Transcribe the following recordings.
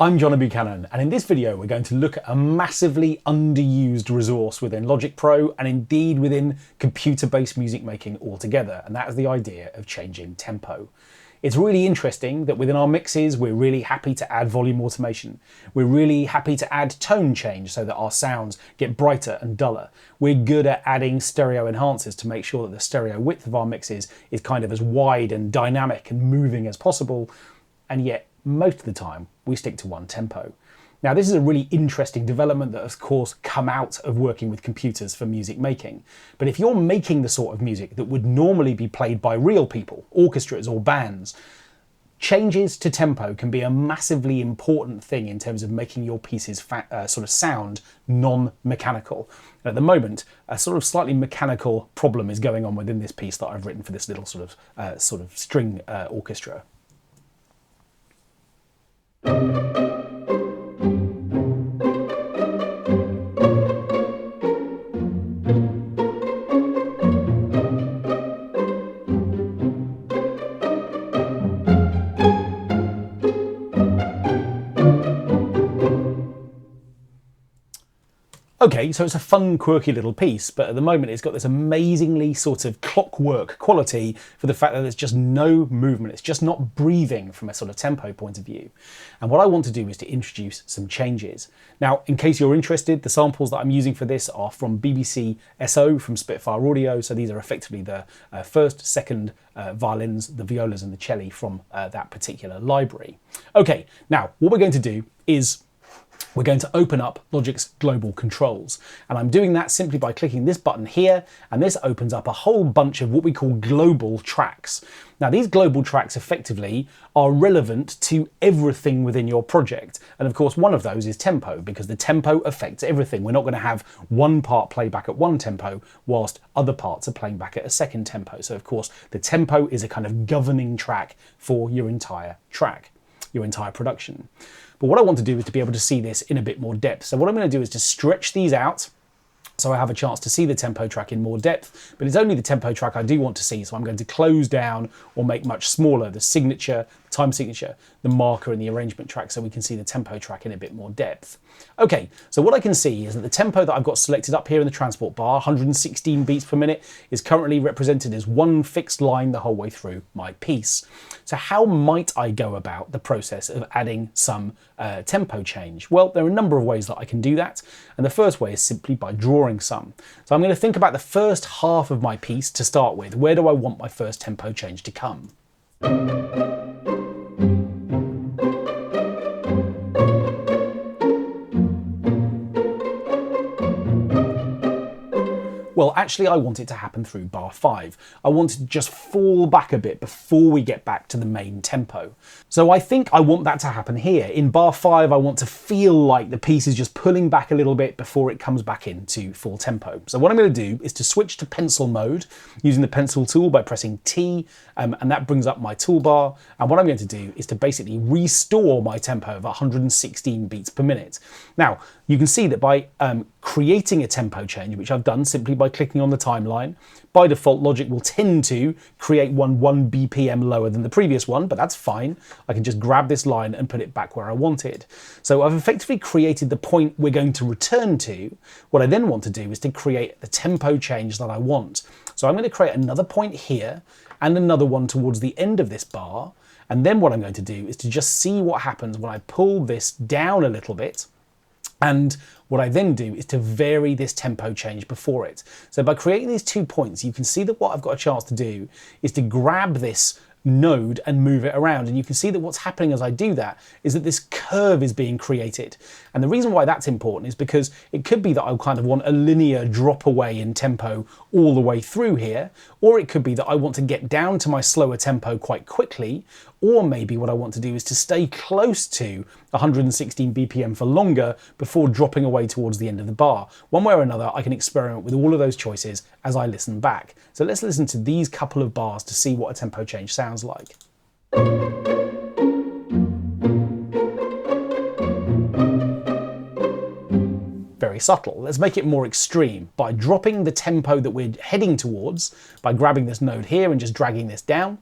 I'm Jono, and in this video we're going to look at a massively underused resource within Logic Pro and indeed within computer-based music making altogether, and that is the idea of changing tempo. It's really interesting that within our mixes we're really happy to add volume automation. We're really happy to add tone change so that our sounds get brighter and duller. We're good at adding stereo enhancers to make sure that the stereo width of our mixes is kind of as wide and dynamic and moving as possible, and yet most of the time we stick to one tempo. Now this is a really interesting development that has of course come out of working with computers for music making. But if you're making the sort of music that would normally be played by real people, orchestras or bands, changes to tempo can be a massively important thing in terms of making your pieces sort of sound non-mechanical. At the moment, a sort of slightly mechanical problem is going on within this piece that I've written for this little sort of string orchestra. Okay, so it's a fun, quirky little piece, but at the moment it's got this amazingly sort of clockwork quality for the fact that there's just no movement. It's just not breathing from a sort of tempo point of view. And what I want to do is to introduce some changes. Now, in case you're interested, the samples that I'm using for this are from BBC SO from Spitfire Audio. So these are effectively the first, second violins, the violas and the celli from that particular library. Okay, now what we're going to do is we're going to open up Logic's global controls. And I'm doing that simply by clicking this button here, and this opens up a whole bunch of what we call global tracks. Now these global tracks effectively are relevant to everything within your project. And of course one of those is tempo, because the tempo affects everything. We're not going to have one part play back at one tempo whilst other parts are playing back at a second tempo. So of course the tempo is a kind of governing track for your entire track, your entire production. But what I want to do is to be able to see this in a bit more depth. So what I'm going to do is to stretch these out so I have a chance to see the tempo track in more depth, but it's only the tempo track I do want to see, so I'm going to close down or make much smaller the signature, time signature, the marker and the arrangement track so we can see the tempo track in a bit more depth. Okay, so what I can see is that the tempo that I've got selected up here in the transport bar, 116 beats per minute, is currently represented as one fixed line the whole way through my piece. So how might I go about the process of adding some tempo change? Well, there are a number of ways that I can do that, and the first way is simply by drawing some. So I'm going to think about the first half of my piece to start with. Where do I want my first tempo change to come? Well, actually, I want it to happen through bar 5. I want it to just fall back a bit before we get back to the main tempo. So I think I want that to happen here. In bar 5, I want to feel like the piece is just pulling back a little bit before it comes back into full tempo. So what I'm going to do is to switch to pencil mode using the pencil tool by pressing T, and that brings up my toolbar. And what I'm going to do is to basically restore my tempo of 116 beats per minute. Now, you can see that by creating a tempo change, which I've done simply by clicking on the timeline, by default Logic will tend to create one BPM lower than the previous one, but that's fine. I can just grab this line and put it back where I want it. So I've effectively created the point we're going to return to. What I then want to do is to create the tempo change that I want. So I'm going to create another point here and another one towards the end of this bar. And then what I'm going to do is to just see what happens when I pull this down a little bit. And what I then do is to vary this tempo change before it. So by creating these 2 points, you can see that what I've got a chance to do is to grab this node and move it around. And you can see that what's happening as I do that is that this curve is being created. And the reason why that's important is because it could be that I kind of want a linear drop away in tempo all the way through here, or it could be that I want to get down to my slower tempo quite quickly, or maybe what I want to do is to stay close to 116 BPM for longer before dropping away towards the end of the bar. One way or another, I can experiment with all of those choices as I listen back. So let's listen to these couple of bars to see what a tempo change sounds like. Very subtle. Let's make it more extreme by dropping the tempo that we're heading towards by grabbing this node here and just dragging this down.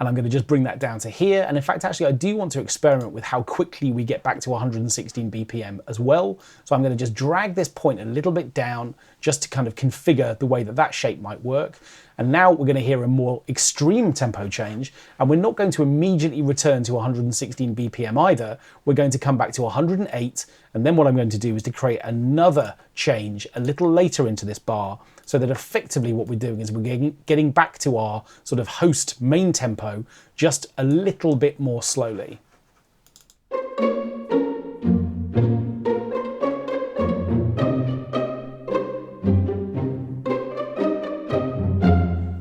and I'm going to just bring that down to here. And in fact, actually, I do want to experiment with how quickly we get back to 116 BPM as well. So I'm going to just drag this point a little bit down just to kind of configure the way that that shape might work. And now we're going to hear a more extreme tempo change, and we're not going to immediately return to 116 BPM either. We're going to come back to 108, and then what I'm going to do is to create another change a little later into this bar, so that effectively what we're doing is we're getting back to our sort of host main tempo just a little bit more slowly.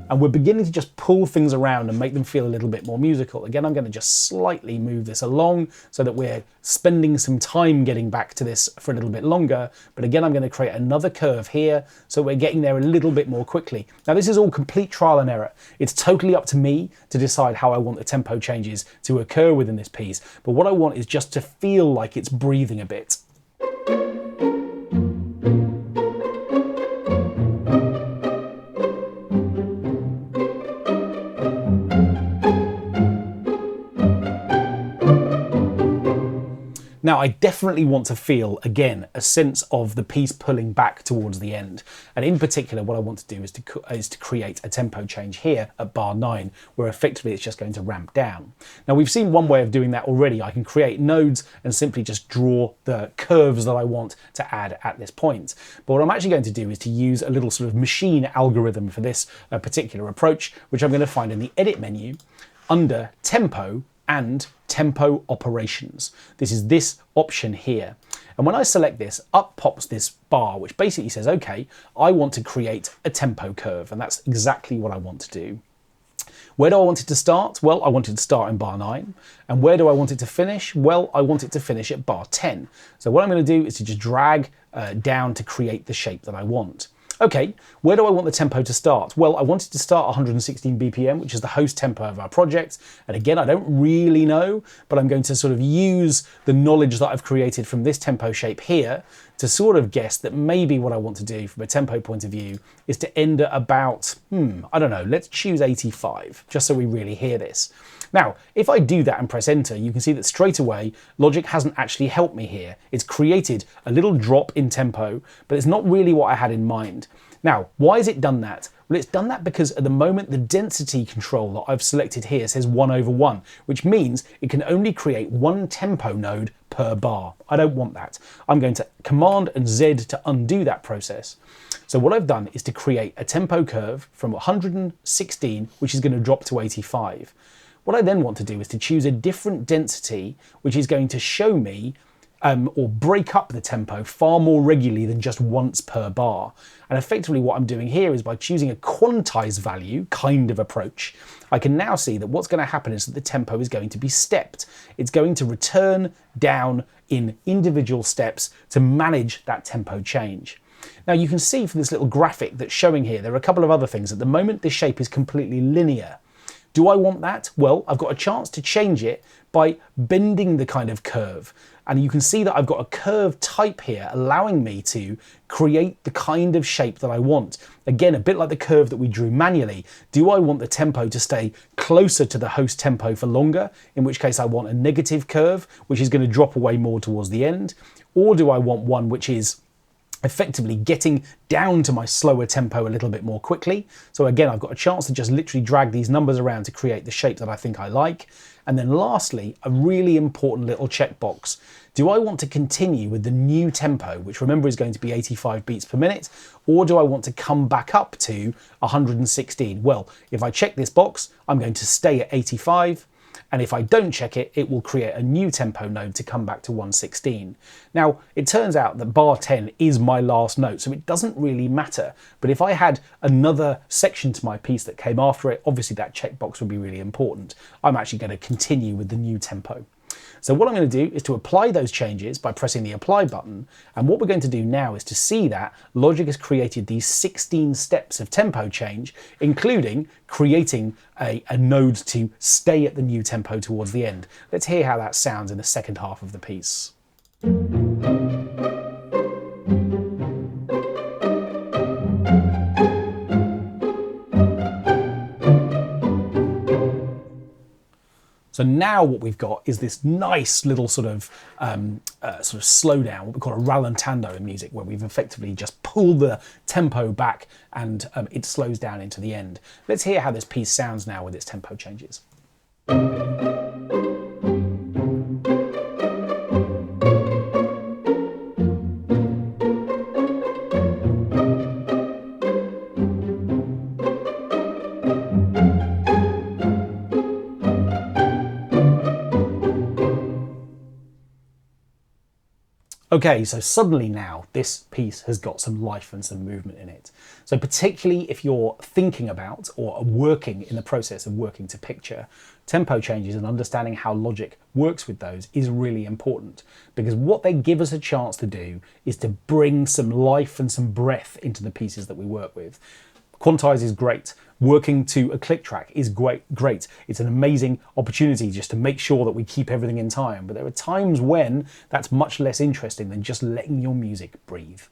And we're beginning to just pull things around and make them feel a little bit more musical. Again, I'm going to just slightly move this along so that we're spending some time getting back to this for a little bit longer. But again, I'm going to create another curve here so we're getting there a little bit more quickly. Now, this is all complete trial and error. It's totally up to me to decide how I want the tempo changes to occur within this piece. But what I want is just to feel like it's breathing a bit. Now, I definitely want to feel, again, a sense of the piece pulling back towards the end. And in particular, what I want to do is to create a tempo change here at bar 9, where effectively it's just going to ramp down. Now, we've seen one way of doing that already. I can create nodes and simply just draw the curves that I want to add at this point. But what I'm actually going to do is to use a little sort of machine algorithm for this particular approach, which I'm going to find in the edit menu under tempo and tempo operations. This is this option here. And when I select this, up pops this bar, which basically says, okay, I want to create a tempo curve. And that's exactly what I want to do. Where do I want it to start? Well, I want it to start in bar 9. And where do I want it to finish? Well, I want it to finish at bar 10. So what I'm going to do is to just drag down to create the shape that I want. Okay, where do I want the tempo to start? Well, I want it to start 116 BPM, which is the host tempo of our project. And again, I don't really know, but I'm going to sort of use the knowledge that I've created from this tempo shape here to sort of guess that maybe what I want to do from a tempo point of view is to end at about, I don't know, let's choose 85, just so we really hear this. Now, if I do that and press enter, you can see that straight away, Logic hasn't actually helped me here. It's created a little drop in tempo, but it's not really what I had in mind. Now, why has it done that? Well, it's done that because at the moment, the density control that I've selected here says 1/1, which means it can only create one tempo node per bar. I don't want that. I'm going to Command and Z to undo that process. So what I've done is to create a tempo curve from 116, which is going to drop to 85. What I then want to do is to choose a different density, which is going to show me or break up the tempo far more regularly than just once per bar. And effectively what I'm doing here is by choosing a quantized value kind of approach, I can now see that what's going to happen is that the tempo is going to be stepped. It's going to return down in individual steps to manage that tempo change. Now you can see from this little graphic that's showing here, there are a couple of other things. At the moment, this shape is completely linear. Do I want that? Well, I've got a chance to change it by bending the kind of curve. And you can see that I've got a curve type here allowing me to create the kind of shape that I want. Again, a bit like the curve that we drew manually. Do I want the tempo to stay closer to the host tempo for longer? In which case I want a negative curve, which is going to drop away more towards the end. Or do I want one which is effectively getting down to my slower tempo a little bit more quickly? So again, I've got a chance to just literally drag these numbers around to create the shape that I think I like. And then lastly, a really important little checkbox. Do I want to continue with the new tempo, which remember is going to be 85 beats per minute, or do I want to come back up to 116? Well, if I check this box, I'm going to stay at 85. And if I don't check it, it will create a new tempo node to come back to 116. Now, it turns out that bar 10 is my last note, so it doesn't really matter. But if I had another section to my piece that came after it, obviously that checkbox would be really important. I'm actually going to continue with the new tempo. So what I'm going to do is to apply those changes by pressing the apply button. And what we're going to do now is to see that Logic has created these 16 steps of tempo change, including creating a node to stay at the new tempo towards the end. Let's hear how that sounds in the second half of the piece. So now what we've got is this nice little sort of slowdown, what we call a rallentando in music, where we've effectively just pulled the tempo back and it slows down into the end. Let's hear how this piece sounds now with its tempo changes. Okay, so suddenly now this piece has got some life and some movement in it. So particularly if you're thinking about or working in the process of working to picture, tempo changes and understanding how logic works with those is really important, because what they give us a chance to do is to bring some life and some breath into the pieces that we work with. Quantize is great. Working to a click track is great. It's an amazing opportunity just to make sure that we keep everything in time. But there are times when that's much less interesting than just letting your music breathe.